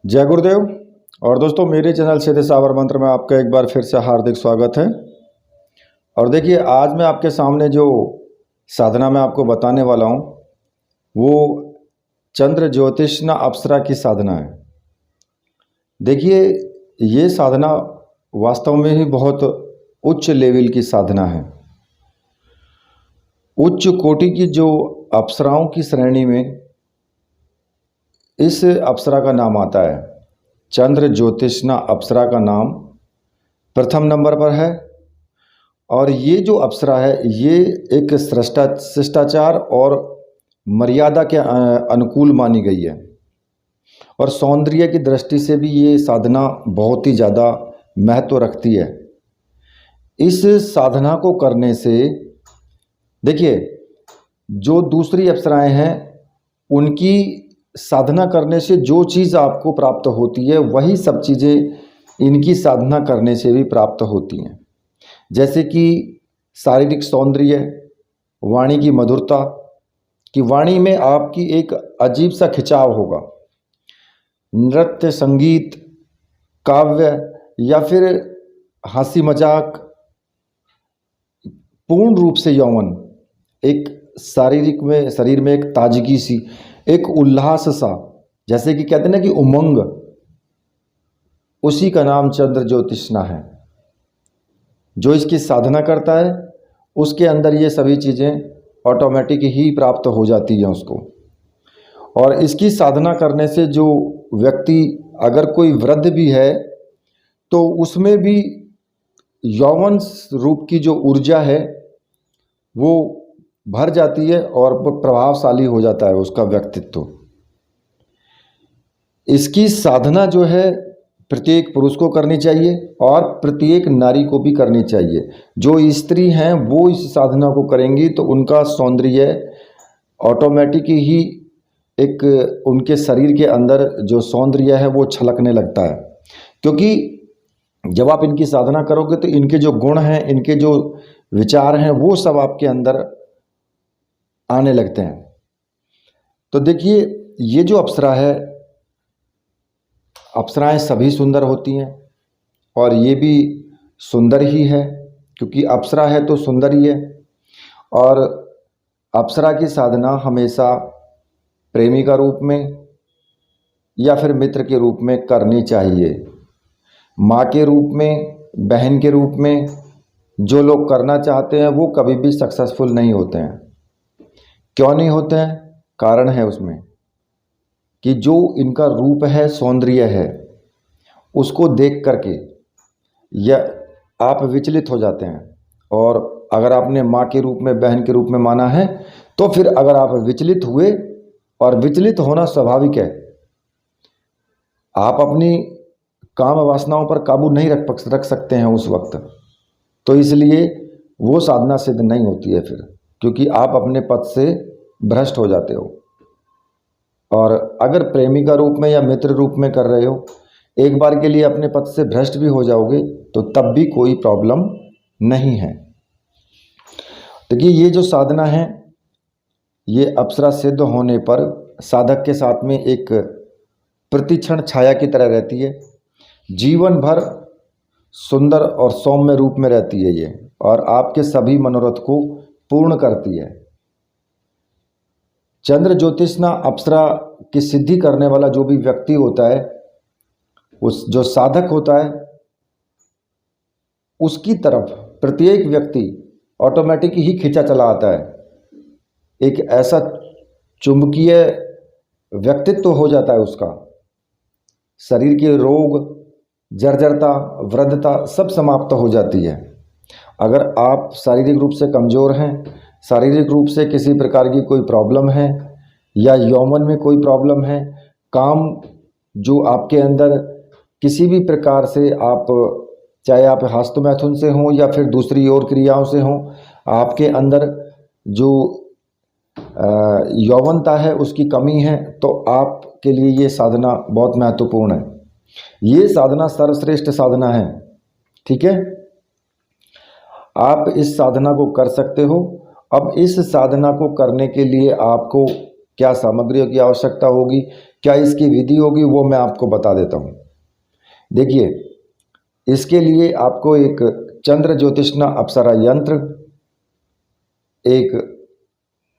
जय गुरुदेव। और दोस्तों, मेरे चैनल सीधे सावर मंत्र में आपका एक बार फिर से हार्दिक स्वागत है। और देखिए, आज मैं आपके सामने जो साधना मैं आपको बताने वाला हूँ वो चंद्र ज्योतिष्ना अप्सरा की साधना है। देखिए, ये साधना वास्तव में ही बहुत उच्च लेवल की साधना है। उच्च कोटि की जो अप्सराओं की श्रेणी में इस अप्सरा का नाम आता है। चंद्र ज्योतिष्ना अप्सरा का नाम प्रथम नंबर पर है। और ये जो अप्सरा है ये एक शिष्टाचार और मर्यादा के अनुकूल मानी गई है। और सौंदर्य की दृष्टि से भी ये साधना बहुत ही ज़्यादा महत्व रखती है। इस साधना को करने से देखिए, जो दूसरी अप्सराएं हैं उनकी साधना करने से जो चीज़ आपको प्राप्त होती है वही सब चीज़ें इनकी साधना करने से भी प्राप्त होती हैं। जैसे कि शारीरिक सौंदर्य, वाणी की मधुरता, कि वाणी में आपकी एक अजीब सा खिंचाव होगा। नृत्य, संगीत, काव्य या फिर हंसी मजाक, पूर्ण रूप से यौवन, एक शारीरिक में शरीर में एक ताजगी सी, एक उल्लास सा, जैसे कि कहते हैं ना कि उमंग, उसी का नाम चंद्र ज्योतिष्ना है। जो इसकी साधना करता है उसके अंदर ये सभी चीज़ें ऑटोमेटिक ही प्राप्त हो जाती हैं उसको। और इसकी साधना करने से जो व्यक्ति, अगर कोई वृद्ध भी है तो उसमें भी यौवन रूप की जो ऊर्जा है वो भर जाती है और प्रभावशाली हो जाता है उसका व्यक्तित्व। इसकी साधना जो है प्रत्येक पुरुष को करनी चाहिए और प्रत्येक नारी को भी करनी चाहिए। जो स्त्री हैं वो इस साधना को करेंगी तो उनका सौंदर्य ऑटोमेटिक ही एक उनके शरीर के अंदर जो सौंदर्य है वो छलकने लगता है। क्योंकि जब आप इनकी साधना करोगे तो इनके जो गुण हैं, इनके जो विचार हैं, वो सब आपके अंदर आने लगते हैं। तो देखिए, ये जो अप्सरा है, अप्सराएं सभी सुंदर होती हैं और ये भी सुंदर ही है, क्योंकि अप्सरा है तो सुंदर ही है। और अप्सरा की साधना हमेशा प्रेमी का रूप में या फिर मित्र के रूप में करनी चाहिए। माँ के रूप में, बहन के रूप में जो लोग करना चाहते हैं वो कभी भी सक्सेसफुल नहीं होते हैं। क्यों नहीं होते हैं? कारण है उसमें कि जो इनका रूप है, सौंदर्य है, उसको देख करके या आप विचलित हो जाते हैं। और अगर आपने माँ के रूप में, बहन के रूप में माना है तो फिर अगर आप विचलित हुए, और विचलित होना स्वाभाविक है, आप अपनी काम वासनाओं पर काबू नहीं रख सकते हैं उस वक्त, तो इसलिए वो साधना सिद्ध नहीं होती है फिर, क्योंकि आप अपने पथ से भ्रष्ट हो जाते हो। और अगर प्रेमी का रूप में या मित्र रूप में कर रहे हो, एक बार के लिए अपने पथ से भ्रष्ट भी हो जाओगे तो तब भी कोई प्रॉब्लम नहीं है। देखिए, ये जो साधना है ये अप्सरा सिद्ध होने पर साधक के साथ में एक प्रतिक्षण छाया की तरह रहती है। जीवन भर सुंदर और सौम्य रूप में रहती है ये, और आपके सभी मनोरथ को पूर्ण करती है। चंद्र ज्योतिष्ना अप्सरा की सिद्धि करने वाला जो भी व्यक्ति होता है, उस जो साधक होता है, उसकी तरफ प्रत्येक व्यक्ति ऑटोमेटिक ही खींचा चला आता है। एक ऐसा चुंबकीय व्यक्तित्व हो जाता है उसका। शरीर के रोग, जर्जरता, वृद्धता सब समाप्त हो जाती है। अगर आप शारीरिक रूप से कमज़ोर हैं, शारीरिक रूप से किसी प्रकार की कोई प्रॉब्लम है, या यौवन में कोई प्रॉब्लम है, काम जो आपके अंदर किसी भी प्रकार से आप, चाहे आप हस्त मैथुन से हों या फिर दूसरी और क्रियाओं से हों, आपके अंदर जो यौवनता है उसकी कमी है, तो आपके लिए ये साधना बहुत महत्वपूर्ण है। ये साधना सर्वश्रेष्ठ साधना है। ठीक है, आप इस साधना को कर सकते हो। अब इस साधना को करने के लिए आपको क्या सामग्रियों की आवश्यकता होगी, क्या इसकी विधि होगी, वो मैं आपको बता देता हूँ। देखिए, इसके लिए आपको एक चंद्र ज्योतिष्ना अप्सरा यंत्र, एक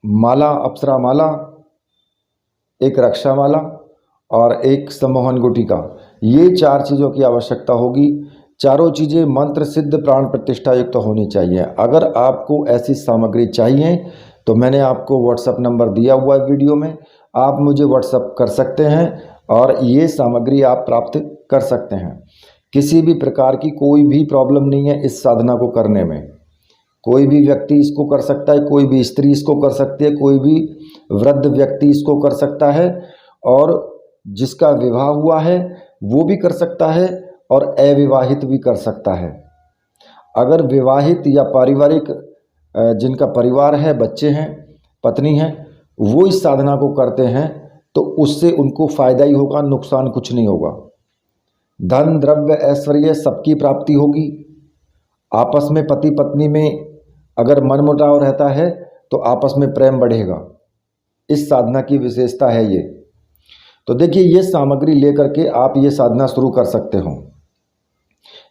माला अप्सरा माला, एक रक्षा माला और एक सम्मोहन गुटिका, ये 4 चीज़ों की आवश्यकता होगी। चारों चीज़ें मंत्र सिद्ध प्राण प्रतिष्ठा युक्त होनी चाहिए। अगर आपको ऐसी सामग्री चाहिए तो मैंने आपको व्हाट्सएप नंबर दिया हुआ है वीडियो में, आप मुझे व्हाट्सएप कर सकते हैं और ये सामग्री आप प्राप्त कर सकते हैं। किसी भी प्रकार की कोई भी प्रॉब्लम नहीं है इस साधना को करने में। कोई भी व्यक्ति इसको कर सकता है, कोई भी स्त्री इसको कर सकती है, कोई भी वृद्ध व्यक्ति इसको कर सकता है, और जिसका विवाह हुआ है वो भी कर सकता है और अविवाहित भी कर सकता है। अगर विवाहित या पारिवारिक जिनका परिवार है, बच्चे हैं, पत्नी हैं, वो इस साधना को करते हैं तो उससे उनको फायदा ही होगा, नुकसान कुछ नहीं होगा। धन द्रव्य ऐश्वर्य सबकी प्राप्ति होगी। आपस में पति पत्नी में अगर मनमुटाव रहता है तो आपस में प्रेम बढ़ेगा। इस साधना की विशेषता है ये। तो देखिए, ये सामग्री लेकर के आप ये साधना शुरू कर सकते हो।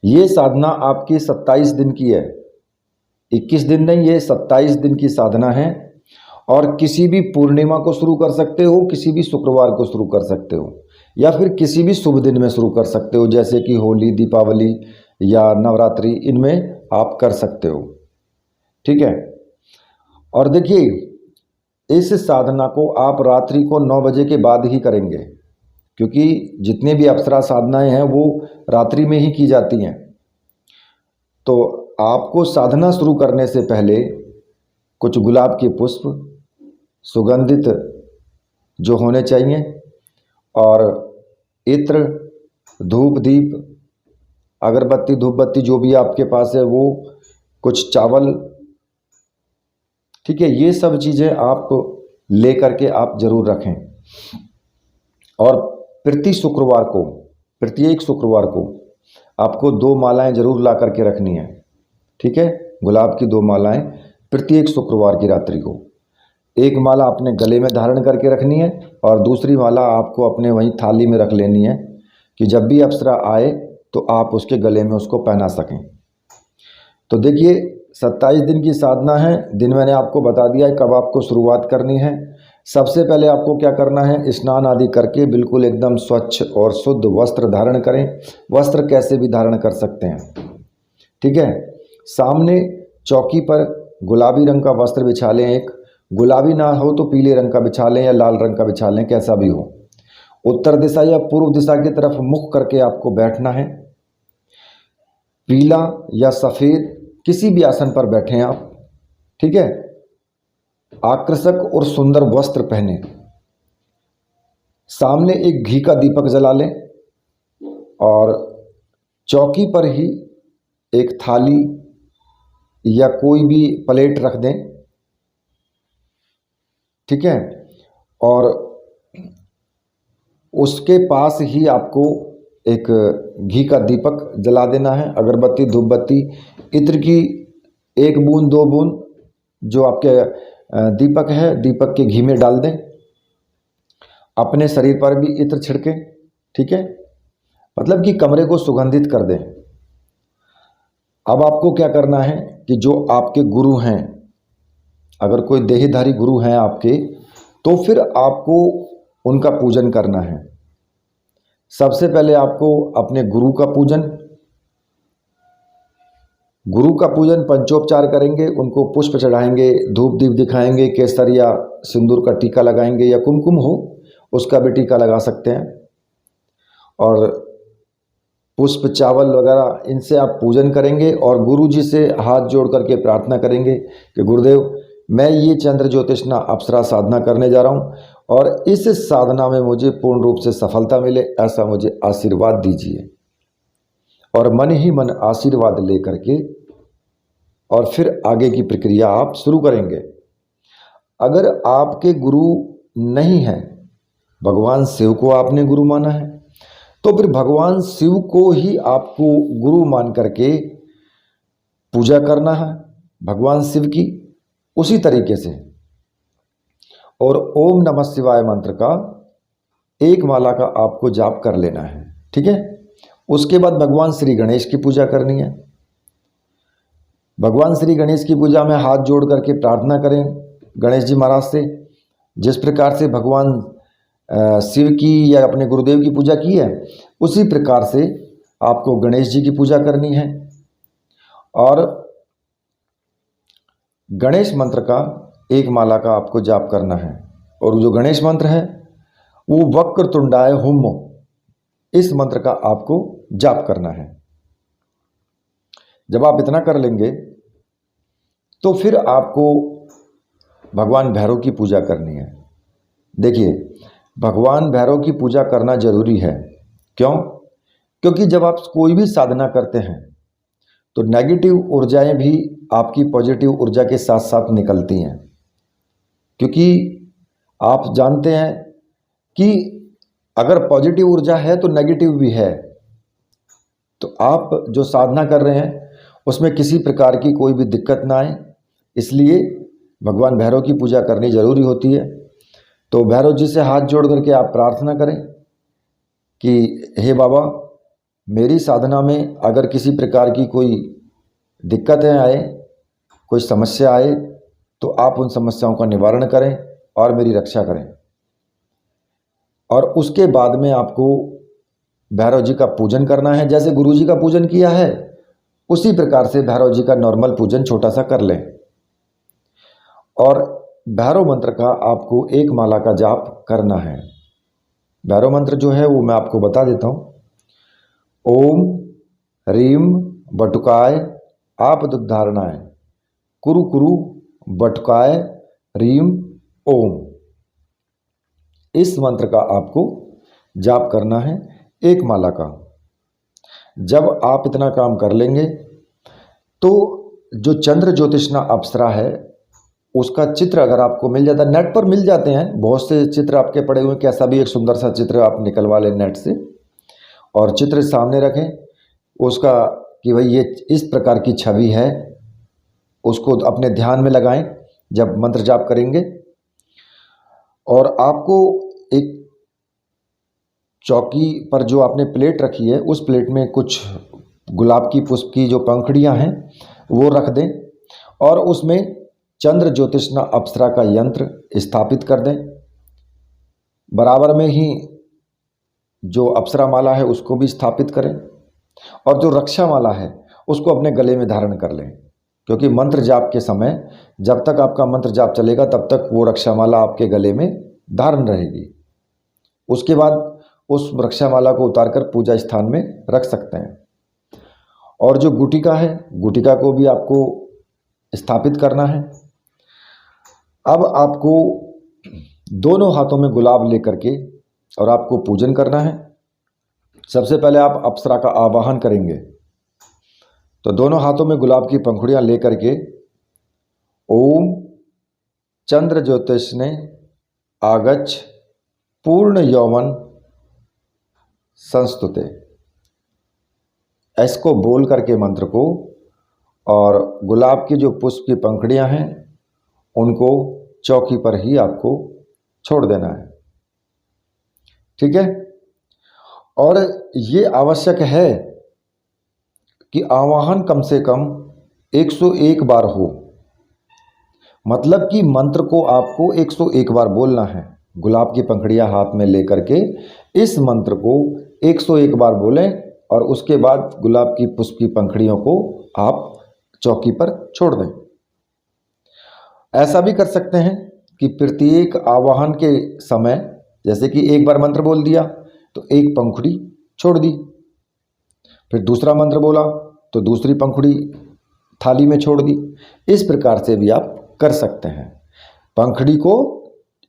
ये साधना आपकी 27 दिन की है, 21 दिन नहीं, ये 27 दिन की साधना है। और किसी भी पूर्णिमा को शुरू कर सकते हो, किसी भी शुक्रवार को शुरू कर सकते हो, या फिर किसी भी शुभ दिन में शुरू कर सकते हो, जैसे कि होली, दीपावली या नवरात्रि, इनमें आप कर सकते हो। ठीक है। और देखिए, इस साधना को आप रात्रि को 9 बजे के बाद ही करेंगे, क्योंकि जितने भी अप्सरा साधनाएं हैं वो रात्रि में ही की जाती हैं। तो आपको साधना शुरू करने से पहले कुछ गुलाब के पुष्प सुगंधित जो होने चाहिए, और इत्र, धूप दीप, अगरबत्ती धूपबत्ती जो भी आपके पास है वो, कुछ चावल, ठीक है, ये सब चीज़ें आप ले करके आप जरूर रखें। और प्रत्येक शुक्रवार को आपको 2 मालाएं जरूर ला करके रखनी है। ठीक है, गुलाब की 2 मालाएं प्रत्येक शुक्रवार की रात्रि को। एक माला अपने गले में धारण करके रखनी है और दूसरी माला आपको अपने वहीं थाली में रख लेनी है कि जब भी अप्सरा आए तो आप उसके गले में उसको पहना सकें। तो देखिए, 27 दिन की साधना है। दिन मैंने आपको बता दिया है कब आपको शुरुआत करनी है। सबसे पहले आपको क्या करना है, स्नान आदि करके बिल्कुल एकदम स्वच्छ और शुद्ध वस्त्र धारण करें। वस्त्र कैसे भी धारण कर सकते हैं, ठीक है। सामने चौकी पर गुलाबी रंग का वस्त्र बिछा लें, एक गुलाबी ना हो तो पीले रंग का बिछा लें या लाल रंग का बिछा लें, कैसा भी हो। उत्तर दिशा या पूर्व दिशा की तरफ मुख करके आपको बैठना है। पीला या सफ़ेद किसी भी आसन पर बैठें आप, ठीक है। आकर्षक और सुंदर वस्त्र पहने। सामने एक घी का दीपक जला लें और चौकी पर ही एक थाली या कोई भी प्लेट रख दें, ठीक है। और उसके पास ही आपको एक घी का दीपक जला देना है। अगरबत्ती धूपबत्ती इत्र की 1 बूंद 2 बूंद जो आपके दीपक है, दीपक के घी में डाल दें। अपने शरीर पर भी इत्र छिड़कें, ठीक है, मतलब कि कमरे को सुगंधित कर दें। अब आपको क्या करना है कि जो आपके गुरु हैं, अगर कोई देहधारी गुरु हैं आपके, तो फिर आपको उनका पूजन करना है। सबसे पहले आपको अपने गुरु का पूजन पंचोपचार करेंगे। उनको पुष्प चढ़ाएंगे, धूप दीप दिखाएंगे, केसर या सिंदूर का टीका लगाएंगे, या कुमकुम हो उसका भी टीका लगा सकते हैं। और पुष्प चावल वगैरह इनसे आप पूजन करेंगे और गुरु जी से हाथ जोड़ करके प्रार्थना करेंगे कि गुरुदेव, मैं ये चंद्र ज्योतिष्ना अप्सरा साधना करने जा रहा हूँ और इस साधना में मुझे पूर्ण रूप से सफलता मिले, ऐसा मुझे आशीर्वाद दीजिए। और मन ही मन आशीर्वाद ले करके और फिर आगे की प्रक्रिया आप शुरू करेंगे। अगर आपके गुरु नहीं हैं, भगवान शिव को आपने गुरु माना है, तो फिर भगवान शिव को ही आपको गुरु मान करके पूजा करना है भगवान शिव की। उसी तरीके से और ओम नमः शिवाय मंत्र का एक माला का आपको जाप कर लेना है। ठीक है। उसके बाद भगवान श्री गणेश की पूजा करनी है। भगवान श्री गणेश की पूजा में हाथ जोड़ करके प्रार्थना करें गणेश जी महाराज से। जिस प्रकार से भगवान शिव की या अपने गुरुदेव की पूजा की है, उसी प्रकार से आपको गणेश जी की पूजा करनी है। और गणेश मंत्र का एक माला का आपको जाप करना है। और जो गणेश मंत्र है वो वक्रतुंडाय हुम, इस मंत्र का आपको जाप करना है। जब आप इतना कर लेंगे तो फिर आपको भगवान भैरव की पूजा करनी है। देखिए, भगवान भैरव की पूजा करना जरूरी है। क्यों? क्योंकि जब आप कोई भी साधना करते हैं तो नेगेटिव ऊर्जाएं भी आपकी पॉजिटिव ऊर्जा के साथ साथ निकलती हैं। क्योंकि आप जानते हैं कि अगर पॉजिटिव ऊर्जा है तो नेगेटिव भी है। तो आप जो साधना कर रहे हैं उसमें किसी प्रकार की कोई भी दिक्कत ना आए, इसलिए भगवान भैरव की पूजा करनी जरूरी होती है। तो भैरव जी से हाथ जोड़ करके आप प्रार्थना करें कि हे बाबा, मेरी साधना में अगर किसी प्रकार की कोई दिक्कतें आए, कोई समस्या आए, तो आप उन समस्याओं का निवारण करें और मेरी रक्षा करें। और उसके बाद में आपको भैरव जी का पूजन करना है। जैसे गुरु जी का पूजन किया है उसी प्रकार से भैरव जी का नॉर्मल पूजन छोटा सा कर लें। और भैरव मंत्र का आपको एक माला का जाप करना है। भैरव मंत्र जो है वो मैं आपको बता देता हूँ। ओम ह्रीम बटुकाय आपदुद्धारणाय कुरु कुरु बटुकाय ह्रीम ओम, इस मंत्र का आपको जाप करना है एक माला का। जब आप इतना काम कर लेंगे तो जो चंद्र ज्योतिष्ना अप्सरा है उसका चित्र अगर आपको मिल जाता है, नेट पर मिल जाते हैं बहुत से चित्र आपके पड़े हुए, कैसा भी एक सुंदर सा चित्र आप निकलवा लें नेट से और चित्र सामने रखें उसका कि भाई ये इस प्रकार की छवि है, उसको अपने ध्यान में लगाएं जब मंत्र जाप करेंगे। और आपको एक चौकी पर जो आपने प्लेट रखी है उस प्लेट में कुछ गुलाब की पुष्प की जो पंखुड़ियाँ हैं वो रख दें और उसमें चंद्र ज्योतिष्ना अप्सरा का यंत्र स्थापित कर दें। बराबर में ही जो अप्सरा माला है उसको भी स्थापित करें और जो रक्षा माला है उसको अपने गले में धारण कर लें। क्योंकि मंत्र जाप के समय जब तक आपका मंत्र जाप चलेगा तब तक वो रक्षा माला आपके गले में धारण रहेगी। उसके बाद उस रक्षा माला को उतारकर पूजा स्थान में रख सकते हैं। और जो गुटिका है, गुटिका को भी आपको स्थापित करना है। अब आपको दोनों हाथों में गुलाब लेकर के और आपको पूजन करना है। सबसे पहले आप अप्सरा का आवाहन करेंगे, तो दोनों हाथों में गुलाब की पंखुड़ियां लेकर के ओम चंद्र ज्योतिष्ने आगच्छ पूर्ण यौवन संस्तुते, इसको बोल करके मंत्र को और गुलाब की जो पुष्प की पंखुड़ियां हैं उनको चौकी पर ही आपको छोड़ देना है। ठीक है। और ये आवश्यक है कि आवाहन कम से कम 101 बार हो। मतलब कि मंत्र को आपको 101 बार बोलना है। गुलाब की पंखुड़ियां हाथ में लेकर के इस मंत्र को 101 बार बोलें और उसके बाद गुलाब की पुष्प की पंखुड़ियों को आप चौकी पर छोड़ दें। ऐसा भी कर सकते हैं कि प्रत्येक आवाहन के समय जैसे कि एक बार मंत्र बोल दिया तो एक पंखुड़ी छोड़ दी, फिर दूसरा मंत्र बोला तो दूसरी पंखुड़ी थाली में छोड़ दी। इस प्रकार से भी आप कर सकते हैं। पंखुड़ी को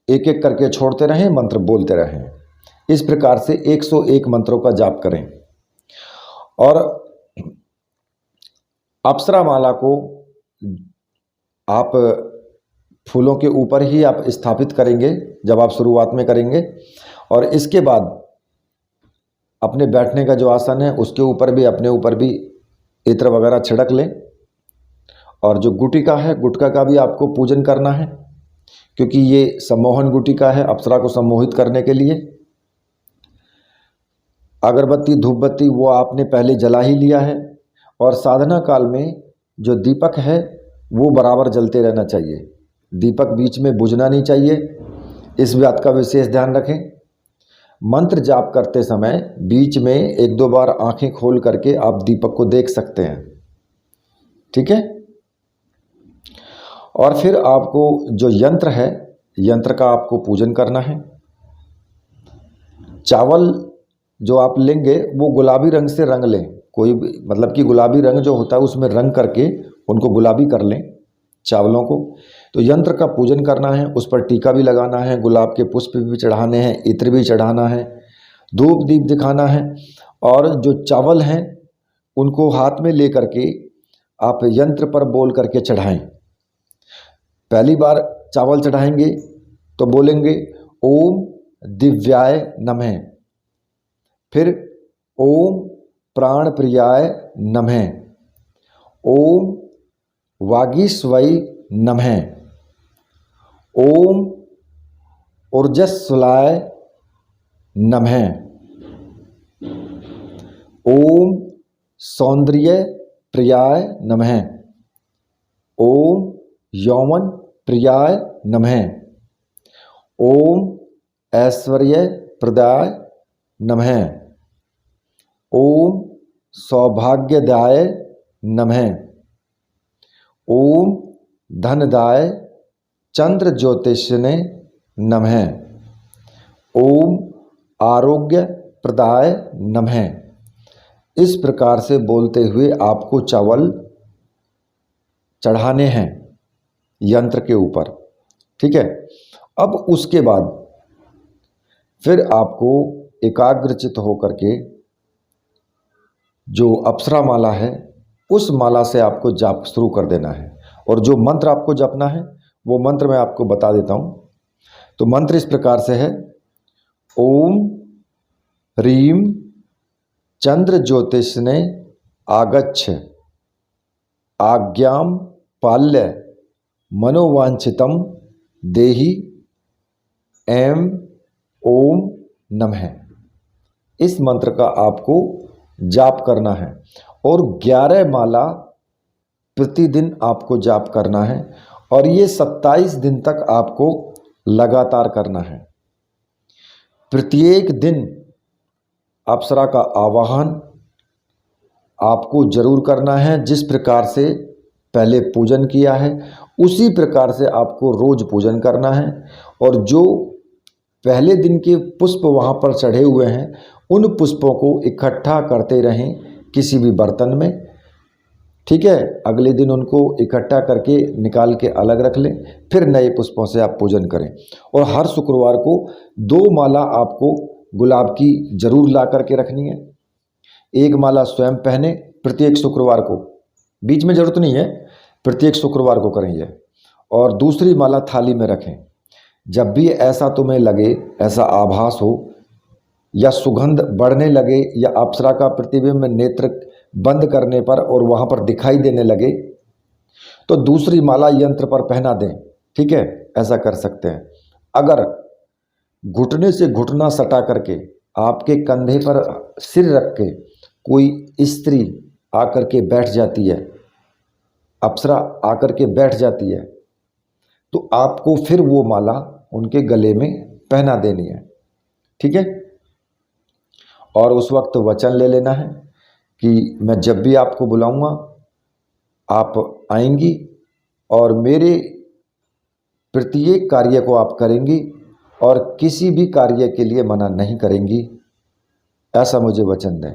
एक एक करके छोड़ते रहें, मंत्र बोलते रहें। इस प्रकार से 101 मंत्रों का जाप करें। और अप्सरा माला को आप फूलों के ऊपर ही आप स्थापित करेंगे जब आप शुरुआत में करेंगे। और इसके बाद अपने बैठने का जो आसन है उसके ऊपर भी अपने ऊपर भी इत्र वगैरह छिड़क लें। और जो गुटिका है, गुटका का भी आपको पूजन करना है, क्योंकि ये सम्मोहन गुटिका है अप्सरा को सम्मोहित करने के लिए। अगरबत्ती धूपबत्ती वो आपने पहले जला ही लिया है, और साधना काल में जो दीपक है वो बराबर जलते रहना चाहिए, दीपक बीच में बुझना नहीं चाहिए, इस बात का विशेष ध्यान रखें। मंत्र जाप करते समय बीच में एक दो बार आंखें खोल करके आप दीपक को देख सकते हैं, ठीक है। और फिर आपको जो यंत्र है, यंत्र का आपको पूजन करना है। चावल जो आप लेंगे वो गुलाबी रंग से रंग लें, कोई मतलब कि गुलाबी रंग जो होता है उसमें रंग करके उनको गुलाबी कर लें चावलों को। तो यंत्र का पूजन करना है, उस पर टीका भी लगाना है, गुलाब के पुष्प भी चढ़ाने हैं, इत्र भी चढ़ाना है, धूप दीप दिखाना है। और जो चावल हैं उनको हाथ में ले करके आप यंत्र पर बोल करके चढ़ाएं। पहली बार चावल चढ़ाएंगे तो बोलेंगे ओम दिव्याय नमः, फिर ओम प्राण प्रियाय नमः, ओम वागीश्वय नमः, ओम ऊर्जस्वलाय नमः, ओम सौंदर्य प्रियाय नमः, ओम यौवन प्रियाय नमः, ओम ऐश्वर्य प्रदाय नमः, ओम सौभाग्यदाय नमः, ओम धनदाय चंद्र ज्योतिषने नमः, ओम आरोग्य प्रदाय नमः। इस प्रकार से बोलते हुए आपको चावल चढ़ाने हैं यंत्र के ऊपर, ठीक है। अब उसके बाद फिर आपको एकाग्रचित होकर के जो अप्सरा माला है उस माला से आपको जाप शुरू कर देना है। और जो मंत्र आपको जपना है वो मंत्र मैं आपको बता देता हूँ। तो मंत्र इस प्रकार से है, ओम ह्रीम चंद्र ज्योतिषने आगच्छ आज्ञाम पाल्य मनोवांछितम देहि एम ओम नमः। इस मंत्र का आपको जाप करना है और 11 माला प्रतिदिन आपको जाप करना है, और ये 27 दिन तक आपको लगातार करना है। प्रत्येक दिन अप्सरा का आवाहन आपको जरूर करना है। जिस प्रकार से पहले पूजन किया है उसी प्रकार से आपको रोज पूजन करना है। और जो पहले दिन के पुष्प वहाँ पर चढ़े हुए हैं उन पुष्पों को इकट्ठा करते रहें किसी भी बर्तन में, ठीक है। अगले दिन उनको इकट्ठा करके निकाल के अलग रख लें, फिर नए पुष्पों से आप पूजन करें। और हर शुक्रवार को 2 माला आपको गुलाब की जरूर ला करके रखनी है। एक माला स्वयं पहने प्रत्येक शुक्रवार को, बीच में जरूरत नहीं है, प्रत्येक शुक्रवार को करें ये। और दूसरी माला थाली में रखें। जब भी ऐसा तुम्हें लगे, ऐसा आभास हो या सुगंध बढ़ने लगे या अप्सरा का प्रतिबिंब नेत्र बंद करने पर और वहाँ पर दिखाई देने लगे तो दूसरी माला यंत्र पर पहना दें, ठीक है। ऐसा कर सकते हैं। अगर घुटने से घुटना सटा करके आपके कंधे पर सिर रख के कोई स्त्री आकर के बैठ जाती है, अप्सरा आकर के बैठ जाती है, तो आपको फिर वो माला उनके गले में पहना देनी है, ठीक है। और उस वक्त वचन ले लेना है कि मैं जब भी आपको बुलाऊंगा आप आएंगी और मेरे प्रत्येक कार्य को आप करेंगी और किसी भी कार्य के लिए मना नहीं करेंगी, ऐसा मुझे वचन दें।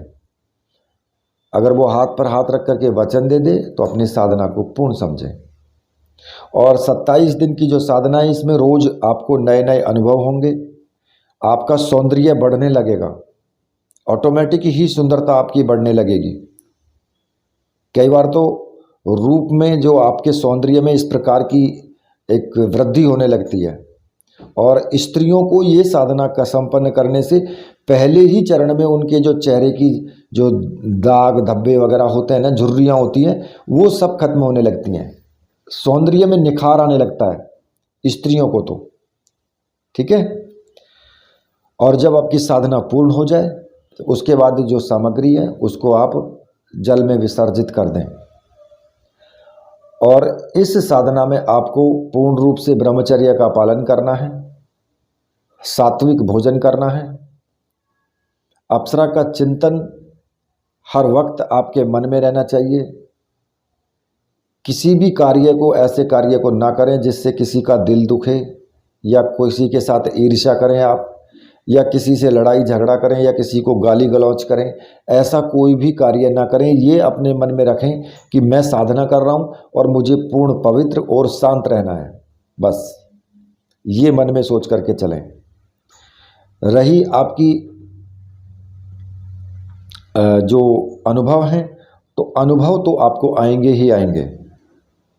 अगर वो हाथ पर हाथ रख करके वचन दे दे तो अपनी साधना को पूर्ण समझें। और 27 दिन की जो साधना है इसमें रोज आपको नए नए अनुभव होंगे, आपका सौंदर्य बढ़ने लगेगा, ऑटोमेटिक ही सुंदरता आपकी बढ़ने लगेगी। कई बार तो रूप में जो आपके सौंदर्य में इस प्रकार की एक वृद्धि होने लगती है। और स्त्रियों को ये साधना का संपन्न करने से पहले ही चरण में उनके जो चेहरे की जो दाग धब्बे वगैरह होते हैं ना, झुर्रियाँ होती हैं, वो सब खत्म होने लगती हैं, सौंदर्य में निखार आने लगता है। स्त्रियों को तो, ठीक है। और जब आपकी साधना पूर्ण हो जाए तो उसके बाद जो सामग्री है उसको आप जल में विसर्जित कर दें। और इस साधना में आपको पूर्ण रूप से ब्रह्मचर्य का पालन करना है, सात्विक भोजन करना है, अप्सरा का चिंतन हर वक्त आपके मन में रहना चाहिए। किसी भी कार्य को, ऐसे कार्य को ना करें जिससे किसी का दिल दुखे या किसी के साथ ईर्ष्या करें आप, या किसी से लड़ाई झगड़ा करें, या किसी को गाली गलौज करें। ऐसा कोई भी कार्य ना करें। ये अपने मन में रखें कि मैं साधना कर रहा हूँ और मुझे पूर्ण पवित्र और शांत रहना है, बस ये मन में सोच करके चलें। रही आपकी जो अनुभव हैं, तो अनुभव तो आपको आएंगे ही आएंगे।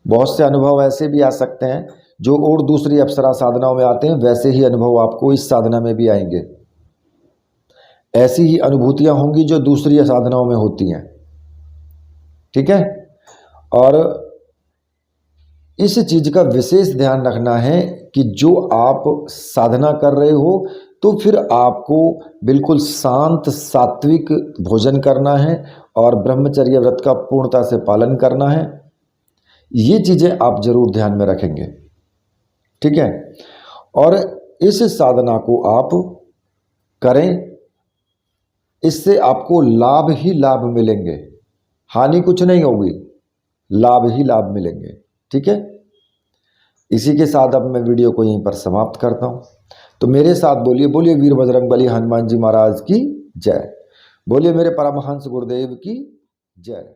बहुत से अनुभव ऐसे भी आ सकते हैं जो और दूसरी अप्सरा साधनाओं में आते हैं, वैसे ही अनुभव आपको इस साधना में भी आएंगे। ऐसी ही अनुभूतियां होंगी जो दूसरी साधनाओं में होती हैं, ठीक है। और इस चीज का विशेष ध्यान रखना है कि जो आप साधना कर रहे हो तो फिर आपको बिल्कुल शांत सात्विक भोजन करना है और ब्रह्मचर्य व्रत का पूर्णता से पालन करना है। ये चीजें आप जरूर ध्यान में रखेंगे, ठीक है। और इस साधना को आप करें, इससे आपको लाभ ही लाभ मिलेंगे, हानि कुछ नहीं होगी, लाभ ही लाभ मिलेंगे, ठीक है। इसी के साथ अब मैं वीडियो को यहीं पर समाप्त करता हूं। तो मेरे साथ बोलिए, बोलिए वीर बजरंगबली हनुमान जी महाराज की जय, बोलिए मेरे परमहंस गुरुदेव की जय।